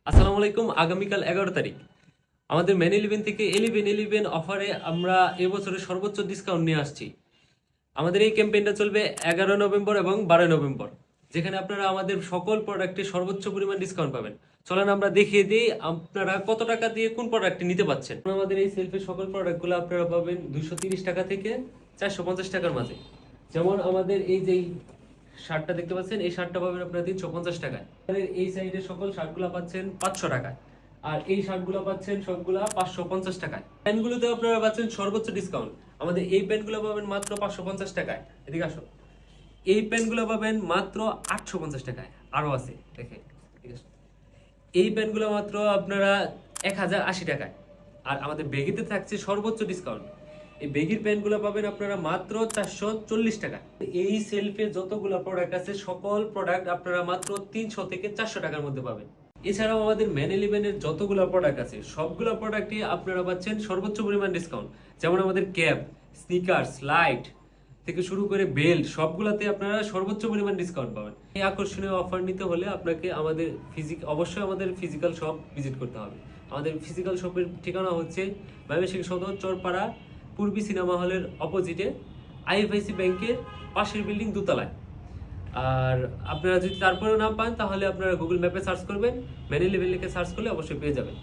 আসসালামু আলাইকুম। আগামীকাল 11 তারিখ আমাদের মেন ইলেভেন থেকে 11-11 অফারে আমরা এবছরের সর্বোচ্চ ডিসকাউন্ট নিয়ে আসছি। আমাদের এই ক্যাম্পেইনটা চলবে 11 নভেম্বর এবং 12 নভেম্বর, যেখানে আপনারা আমাদের সকল প্রোডাক্টে সর্বোচ্চ পরিমাণ ডিসকাউন্ট পাবেন। চলেন আমরা দেখিয়ে দিই আপনারা কত টাকা দিয়ে কোন প্রোডাক্টটি নিতে পাচ্ছেন। আমাদের এই সেলফের সকল প্রোডাক্টগুলো আপনারা পাবেন 230 টাকা থেকে 450 টাকার মাঝে। যেমন আমাদের এই যে শার্টটা দেখতে পাচ্ছেন, এই শার্টটা পাবেন আপনারা 350 টাকায়। আমাদের এই সাইডের সকল শার্টগুলো পাচ্ছেন 500 টাকায়, আর এই শার্টগুলো পাচ্ছেন সবগুলা 550 টাকায়। প্যান্টগুলোতে আপনারা পাচ্ছেন সর্বোচ্চ ডিসকাউন্ট। আমাদের এই প্যান্টগুলো পাবেন মাত্র 550 টাকায়। এদিকে আসো, এই প্যান্টগুলো পাবেন মাত্র 850 টাকায়। আরো আছে দেখেন, ঠিক আছে। এই প্যান্টগুলো মাত্র আপনারা 1080 টাকায়। আর আমাদের বেগিতে থাকছে সর্বোচ্চ ডিসকাউন্ট। এই বেগির প্যান্টগুলো পাবেন আপনারা মাত্র 440 টাকা। এই সেলফে যতগুলো প্রোডাক্ট আছে সকল প্রোডাক্ট আপনারা মাত্র 300 থেকে 400 টাকার মধ্যে পাবেন। এছাড়াও আমাদের মেন ইলেভেনের যতগুলো প্রোডাক্ট আছে সবগুলো প্রোডাক্টই আপনারা পাচ্ছেন সর্বোচ্চ পরিমাণ ডিসকাউন্ট। যেমন আমাদের ক্যাপ, স্নিকার্স, লাইট থেকে শুরু করে বেল্ট সবগুলাতে আপনারা সর্বোচ্চ পরিমাণ ডিসকাউন্ট পাবেন। এই আকর্ষণীয় অফার নিতে হলে আপনাকে অবশ্যই আমাদের ফিজিক্যাল শপ ভিজিট করতে হবে। আমাদের ফিজিক্যাল শপের ঠিকানা হচ্ছে ময়মনসিংহ সদর চরপাড়া পূর্বী সিনেমা হলের অপোজিটে আইএফআইসি ব্যাংকের পাশের বিল্ডিং দোতলায়। আর আপনারা যদি তারপরেও না পান তাহলে আপনারা গুগল ম্যাপে সার্চ করবেন, মেন ইলেভেন লিখে সার্চ করলে অবশ্যই পেয়ে যাবেন।